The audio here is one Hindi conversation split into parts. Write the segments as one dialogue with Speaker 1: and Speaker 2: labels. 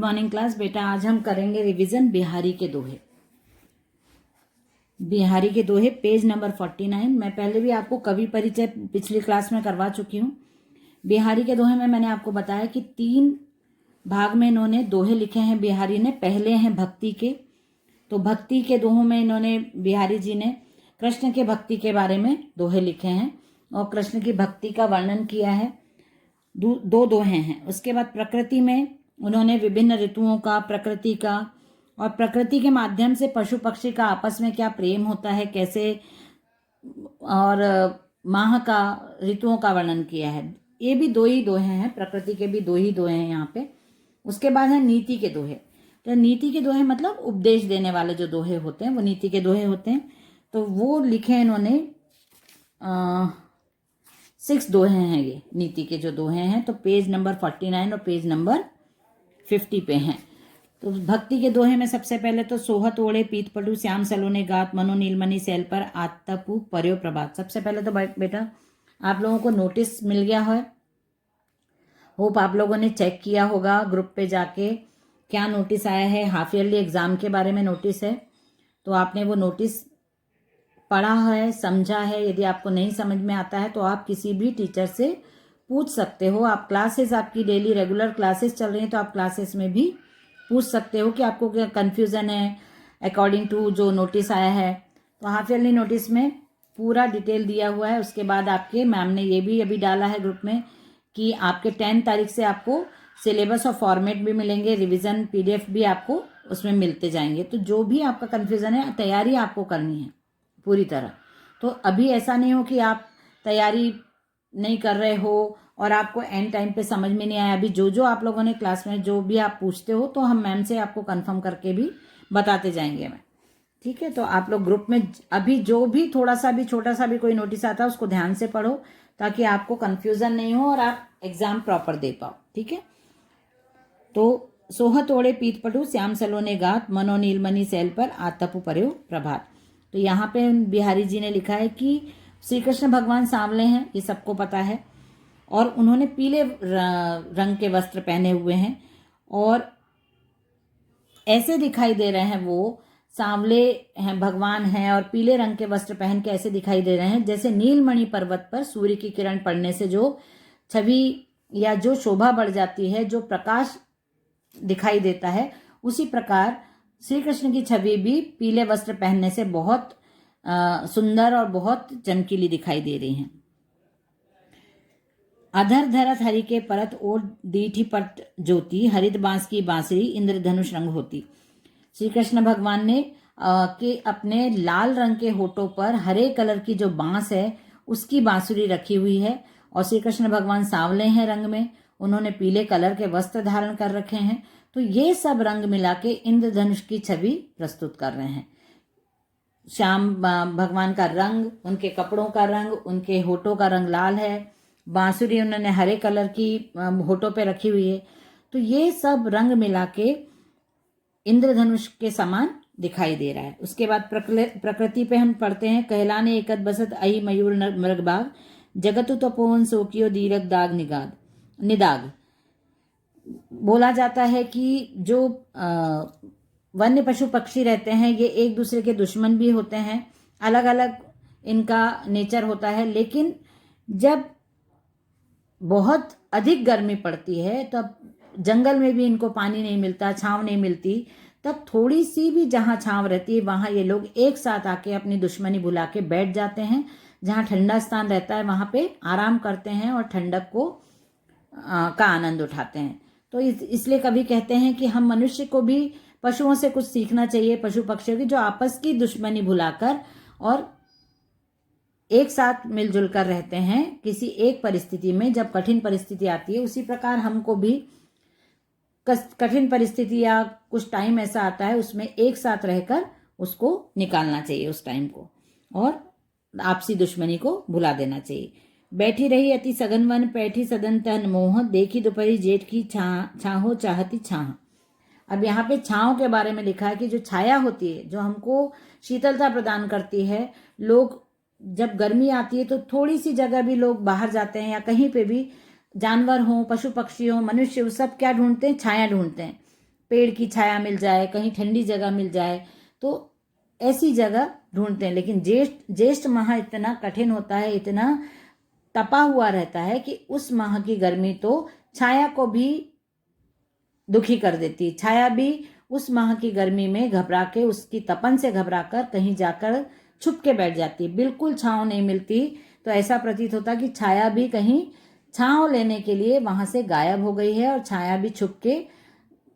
Speaker 1: Morning class. बेटा आज हम करेंगे रिवीजन बिहारी के दोहे। बिहारी के दोहे पेज नंबर 49। मैं पहले भी आपको कवि परिचय पिछली क्लास में करवा चुकी हूँ। बिहारी के दोहे में मैंने आपको बताया कि 3 भाग में इन्होंने दोहे लिखे हैं बिहारी ने। पहले हैं भक्ति के, तो भक्ति के दोहों में इन्होंने बिहारी जी ने कृष्ण के भक्ति के बारे में दोहे लिखे हैं और कृष्ण की भक्ति का वर्णन किया है। 2 दोहे हैं। उसके बाद प्रकृति में उन्होंने विभिन्न ऋतुओं का, प्रकृति का और प्रकृति के माध्यम से पशु पक्षी का आपस में क्या प्रेम होता है, कैसे, और माह का, ऋतुओं का वर्णन किया है। ये भी 2 ही दोहे हैं, प्रकृति के भी 2 ही दोहे हैं यहाँ पे। उसके बाद है नीति के दोहे। तो नीति के दोहे मतलब उपदेश देने वाले जो दोहे होते हैं वो नीति के दोहे होते हैं। तो वो लिखे इन्होंने 6 दोहे हैं। ये नीति के जो दोहे हैं तो पेज नंबर 49 और पेज नंबर 50 पे हैं। तो भक्ति के दोहे में सबसे पहले तो सोहत ओढ़े पीत पटु श्याम सलोने गात मनो नीलमणि सैल पर आतपु पर्यो प्रभात। सबसे पहले तो बेटा आप लोगों को नोटिस मिल गया है। होप आप लोगों ने चेक किया होगा ग्रुप पे जाके क्या नोटिस आया है। हाफ ईयरली एग्जाम के बारे में नोटिस है, तो आपने वो नोटिस पढ़ा है, समझा है। यदि आपको नहीं समझ में आता है तो आप किसी भी टीचर से पूछ सकते हो। आप क्लासेस, आपकी डेली रेगुलर क्लासेस चल रही हैं तो आप क्लासेस में भी पूछ सकते हो कि आपको क्या कन्फ्यूज़न है अकॉर्डिंग टू जो नोटिस आया है। तो हाफ ईयरली नोटिस में पूरा डिटेल दिया हुआ है। उसके बाद आपके मैम ने ये भी अभी डाला है ग्रुप में कि आपके 10 तारीख से आपको सिलेबस और फॉर्मेट भी मिलेंगे, रिविज़न PDF भी आपको उसमें मिलते जाएंगे। तो जो भी आपका कन्फ्यूज़न है, तैयारी आपको करनी है पूरी तरह। तो अभी ऐसा नहीं हो कि आप तैयारी नहीं कर रहे हो और आपको एंड टाइम पे समझ में नहीं आया। अभी जो आप लोगों ने क्लास में जो भी आप पूछते हो तो हम मैम से आपको कंफर्म करके भी बताते जाएंगे मैं, ठीक है। तो आप लोग ग्रुप में अभी जो भी थोड़ा सा भी छोटा सा भी कोई नोटिस आता है उसको ध्यान से पढ़ो ताकि आपको कंफ्यूजन नहीं हो और आप एग्जाम प्रॉपर दे पाओ, ठीक है। तो सोहत ओढ़े पीत पटु श्याम सलोने गात मनो नीलमणि सैल पर आतपु पर्यो प्रभात। तो यहाँ पे बिहारी जी ने लिखा है कि श्री कृष्ण भगवान सांवले हैं, ये सबको पता है, और उन्होंने पीले रंग के वस्त्र पहने हुए हैं और ऐसे दिखाई दे रहे हैं, वो सांवले हैं, भगवान हैं और पीले रंग के वस्त्र पहन के ऐसे दिखाई दे रहे हैं जैसे नीलमणि पर्वत पर सूर्य की किरण पड़ने से जो छवि या जो शोभा बढ़ जाती है, जो प्रकाश दिखाई देता है, उसी प्रकार श्री कृष्ण की छवि भी पीले वस्त्र पहनने से बहुत सुंदर और बहुत चमकीली दिखाई दे रही हैं। अधर धरत हरि के परत ओढ़ दीठी पट ज्योति हरित बांस की बांसुरी इंद्रधनुष रंग होती। श्री कृष्ण भगवान ने के अपने लाल रंग के होठों पर हरे कलर की जो बांस है उसकी बांसुरी रखी हुई है और श्री कृष्ण भगवान सांवले हैं रंग में, उन्होंने पीले कलर के वस्त्र धारण कर रखे हैं। तो ये सब रंग मिला के इंद्रधनुष की छवि प्रस्तुत कर रहे हैं। श्याम भगवान का रंग, उनके कपड़ों का रंग, उनके होठों का रंग लाल है, बांसुरी उन्होंने हरे कलर की होठों पे रखी हुई है। तो ये सब रंग मिला के इंद्रधनुष के समान दिखाई दे रहा है। उसके बाद प्रकृति पे हम पढ़ते हैं, कहलाने एकत बसत अहि मयूर मृगबाग जगतु तपोवन सोकियो दीरक दाग निदाग। बोला जाता है कि जो वन्य पशु पक्षी रहते हैं ये एक दूसरे के दुश्मन भी होते हैं, अलग अलग इनका नेचर होता है, लेकिन जब बहुत अधिक गर्मी पड़ती है तब जंगल में भी इनको पानी नहीं मिलता, छांव नहीं मिलती, तब थोड़ी सी भी जहाँ छांव रहती है वहाँ ये लोग एक साथ आके अपनी दुश्मनी भुला के बैठ जाते हैं। जहाँ ठंडा स्थान रहता है वहाँ पे आराम करते हैं और ठंडक को का आनंद उठाते हैं। तो इसलिए कभी कहते हैं कि हम मनुष्य को भी पशुओं से कुछ सीखना चाहिए, पशु पक्षियों की, जो आपस की दुश्मनी भुलाकर और एक साथ मिलजुल कर रहते हैं किसी एक परिस्थिति में। जब कठिन परिस्थिति आती है उसी प्रकार हमको भी कठिन परिस्थिति या कुछ टाइम ऐसा आता है उसमें एक साथ रहकर उसको निकालना चाहिए उस टाइम को, और आपसी दुश्मनी को भुला देना चाहिए। बैठी रही अति सघन वन पैठी सदन तन मोह देखी दोपहरी जेठ की छाहो चाहती छाह। अब यहाँ पे छांव के बारे में लिखा है कि जो छाया होती है जो हमको शीतलता प्रदान करती है, लोग जब गर्मी आती है तो थोड़ी सी जगह भी लोग बाहर जाते हैं या कहीं पे भी जानवर हो, पशु पक्षी हो, मनुष्य हो, सब क्या ढूंढते हैं? छाया ढूंढते हैं। पेड़ की छाया मिल जाए, कहीं ठंडी जगह मिल जाए, तो ऐसी जगह ढूंढते हैं। लेकिन ज्येष्ठ माह इतना कठिन होता है, इतना तपा हुआ रहता है कि उस माह की गर्मी तो छाया को भी दुखी कर देती है। छाया भी उस माह की गर्मी में घबरा के, उसकी तपन से घबरा कर कहीं जाकर छुप के बैठ जाती है। बिल्कुल छांव नहीं मिलती, तो ऐसा प्रतीत होता कि छाया भी कहीं छांव लेने के लिए वहां से गायब हो गई है और छाया भी छुप के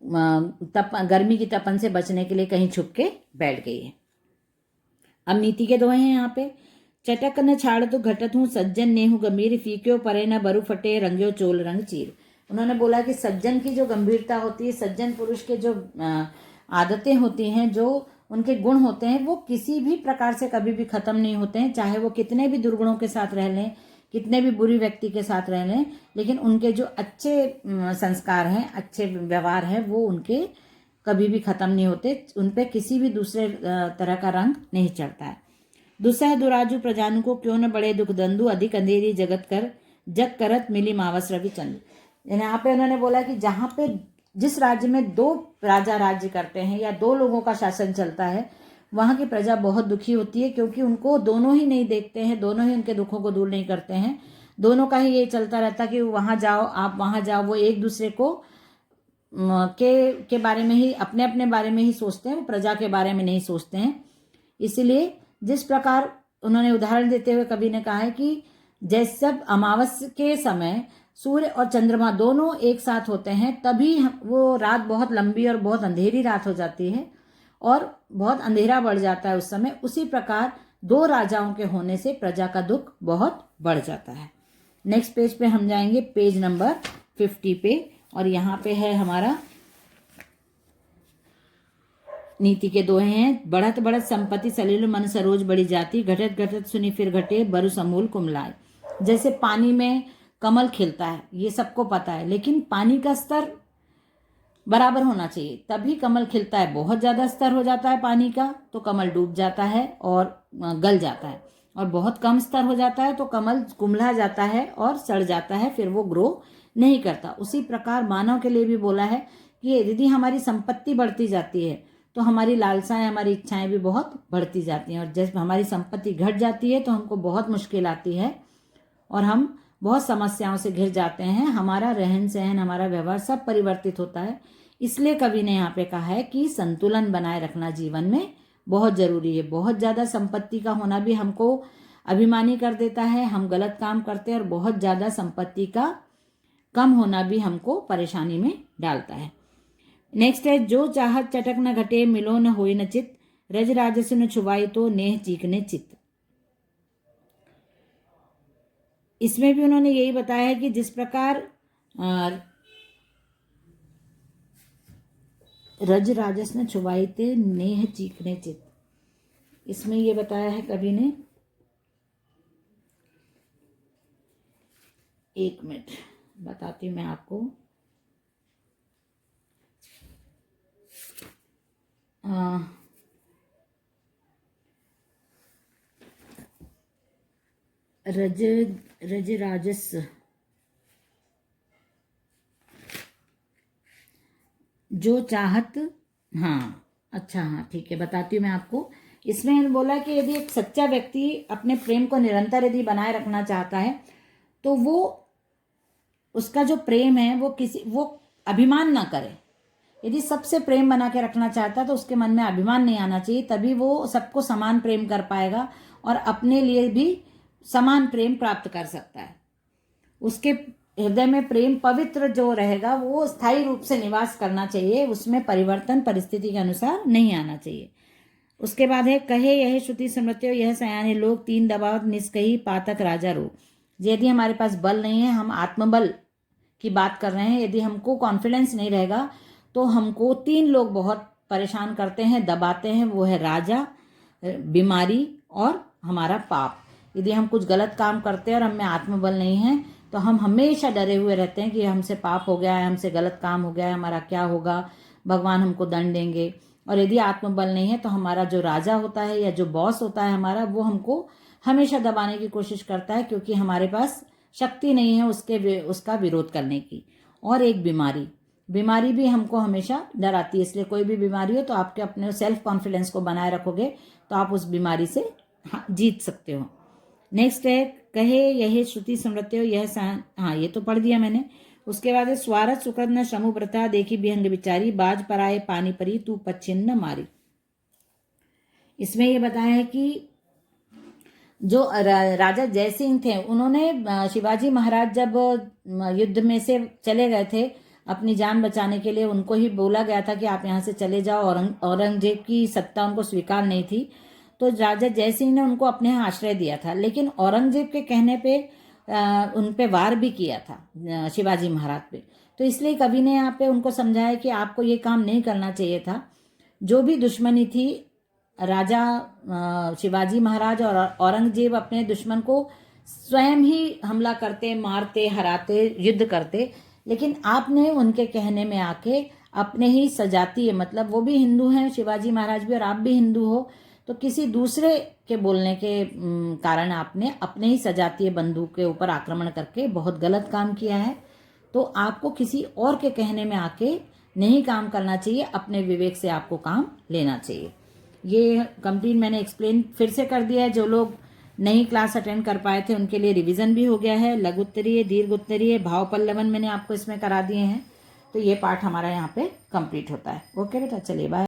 Speaker 1: गर्मी की तपन से बचने के लिए कहीं छुप के बैठ गई है। अब नीति के दोहे हैं यहाँ पे। चटक न छाड़ तो घटत हूँ, सज्जन नेहु गंभीर, फीक्यो परे न बरु फटे, रंग्यो चोल रंग चीर। उन्होंने बोला कि सज्जन की जो गंभीरता होती है, सज्जन पुरुष के जो आदतें होती हैं, जो उनके गुण होते हैं, वो किसी भी प्रकार से कभी भी खत्म नहीं होते हैं। चाहे वो कितने भी दुर्गुणों के साथ रह लें, कितने भी बुरी व्यक्ति के साथ रह लें, लेकिन उनके जो अच्छे संस्कार हैं, अच्छे व्यवहार हैं, वो उनके कभी भी खत्म नहीं होते। उन पे किसी भी दूसरे तरह का रंग नहीं चढ़ता है। दुसह दुराजू प्रजानु को क्यों न बड़े दुख दंदु, अधिक अंधेरी जगत कर जग करत मिली मावस रवि चंद। यहाँ पे उन्होंने बोला कि जहाँ पे जिस राज्य में दो राजा राज्य करते हैं या दो लोगों का शासन चलता है, वहां की प्रजा बहुत दुखी होती है, क्योंकि उनको दोनों ही नहीं देखते हैं, दोनों ही उनके दुखों को दूर नहीं करते हैं। दोनों का ही ये चलता रहता कि वहां जाओ, आप वहां जाओ। वो एक दूसरे को के बारे में ही, अपने अपने बारे में ही सोचते हैं, वो प्रजा के बारे में नहीं सोचते हैं। इसलिए जिस प्रकार उन्होंने उदाहरण देते हुए कवि ने कहा है कि जैसे जब अमावस्या के समय सूर्य और चंद्रमा दोनों एक साथ होते हैं, तभी वो रात बहुत लंबी और बहुत अंधेरी रात हो जाती है और बहुत अंधेरा बढ़ जाता है उस समय। उसी प्रकार दो राजाओं के होने से प्रजा का दुख बहुत बढ़ जाता है। नेक्स्ट पेज पे हम जाएंगे, पेज नंबर 50 पे, और यहाँ पे है हमारा नीति के दोहे हैं। बढ़त बढ़त संपत्ति सलील मन सरोज बड़ी जाती, घटत घटत सुनी फिर घटे बरु समूल कुमलाए। जैसे पानी में कमल खिलता है, ये सबको पता है, लेकिन पानी का स्तर बराबर होना चाहिए तभी कमल खिलता है। बहुत ज्यादा स्तर हो जाता है पानी का तो कमल डूब जाता है और गल जाता है, और बहुत कम स्तर हो जाता है तो कमल कुम्हला जाता है और सड़ जाता है, फिर वो ग्रो नहीं करता। उसी प्रकार मानव के लिए भी बोला है कि यदि हमारी संपत्ति बढ़ती जाती है तो हमारी लालसाएं, हमारी इच्छाएं भी बहुत बढ़ती जाती हैं, और जब हमारी संपत्ति घट जाती है तो हमको बहुत मुश्किल आती है और हम बहुत समस्याओं से घिर जाते हैं। हमारा रहन सहन, हमारा व्यवहार सब परिवर्तित होता है। इसलिए कवि ने यहाँ पे कहा है कि संतुलन बनाए रखना जीवन में बहुत जरूरी है। बहुत ज्यादा संपत्ति का होना भी हमको अभिमानी कर देता है, हम गलत काम करते हैं, और बहुत ज्यादा संपत्ति का कम होना भी हमको परेशानी में डालता है। नेक्स्ट है, जो चाहत चटक न घटे, मिलो न होए न चित, रज राजस न छुवाई तो नेह चीकने चित। इसमें भी उन्होंने यही बताया है कि जिस प्रकार रज राजस न छुवाई ते नेह चीकने चित, इसमें ये बताया है कवि ने। एक मिनट बताती हूँ मैं आपको। रज राजस, जो चाहत, हाँ अच्छा, हाँ ठीक है, बताती हूँ मैं आपको। इसमें बोला कि यदि एक सच्चा व्यक्ति अपने प्रेम को निरंतर यदि बनाए रखना चाहता है तो वो, उसका जो प्रेम है वो अभिमान ना करे। यदि सबसे प्रेम बना के रखना चाहता है तो उसके मन में अभिमान नहीं आना चाहिए, तभी वो सबको समान प्रेम कर पाएगा और अपने लिए भी समान प्रेम प्राप्त कर सकता है। उसके हृदय में प्रेम पवित्र जो रहेगा वो स्थायी रूप से निवास करना चाहिए, उसमें परिवर्तन परिस्थिति के अनुसार नहीं आना चाहिए। उसके बाद है, कहे यह श्रुति स्मृत्यो यह सयाने लोग, तीन दबाव निष्कही पातक राजा रो। यदि हमारे पास बल नहीं है, हम आत्मबल की बात कर रहे हैं, यदि हमको कॉन्फिडेंस नहीं रहेगा तो हमको तीन लोग बहुत परेशान करते हैं, दबाते हैं। वो है राजा, बीमारी और हमारा पाप। यदि हम कुछ गलत काम करते हैं और हमें आत्मबल नहीं है तो हम हमेशा डरे हुए रहते हैं कि हमसे पाप हो गया है, हमसे गलत काम हो गया है, हमारा क्या होगा, भगवान हमको दंड देंगे। और यदि आत्मबल नहीं है तो हमारा जो राजा होता है या जो बॉस होता है हमारा, वो हमको हमेशा दबाने की कोशिश करता है, क्योंकि हमारे पास शक्ति नहीं है उसका विरोध करने की। और एक बीमारी, बीमारी भी हमको हमेशा डराती है, इसलिए कोई भी बीमारी हो तो आपके अपने सेल्फ कॉन्फिडेंस को बनाए रखोगे तो आप उस बीमारी से जीत सकते हो। नेक्स्ट है, कहे यह श्रुति स्मृत्यो यह हाँ ये तो पढ़ दिया मैंने। उसके बाद है, स्वारथ सुकृत न श्रमु व्रता देखी विहंग विचारी, बाज पराए पानी परी तू पच्छिन्न मारी। इसमें ये बताया है कि जो राजा जयसिंह थे उन्होंने शिवाजी महाराज जब युद्ध में से चले गए थे अपनी जान बचाने के लिए, उनको ही बोला गया था कि आप यहाँ से चले जाओ, औरंगजेब की सत्ता उनको स्वीकार नहीं थी, तो राजा जयसिंह ने उनको अपने यहाँ आश्रय दिया था। लेकिन औरंगजेब के कहने पे उन पे वार भी किया था शिवाजी महाराज पे, तो इसलिए कवि ने यहाँ पे उनको समझाया कि आपको ये काम नहीं करना चाहिए था। जो भी दुश्मनी थी, राजा शिवाजी महाराज और औरंगजेब अपने दुश्मन को स्वयं ही हमला करते, मारते, हराते, युद्ध करते, लेकिन आपने उनके कहने में आके अपने ही सजातीय, मतलब वो भी हिंदू हैं शिवाजी महाराज भी और आप भी हिंदू हो, तो किसी दूसरे के बोलने के कारण आपने अपने ही सजातीय बंधु के ऊपर आक्रमण करके बहुत गलत काम किया है। तो आपको किसी और के कहने में आके नहीं काम करना चाहिए, अपने विवेक से आपको काम लेना चाहिए। ये कंप्लीट मैंने एक्सप्लेन फिर से कर दिया है। जो लोग नई क्लास अटेंड कर पाए थे उनके लिए रिवीजन भी हो गया है। लघु उत्तरीय, दीर्घ उत्तरीय, भाव पल्लवन मैंने आपको इसमें करा दिए हैं। तो ये पार्ट हमारा यहाँ पे कंप्लीट होता है। ओके बेटा, चलिए बाय।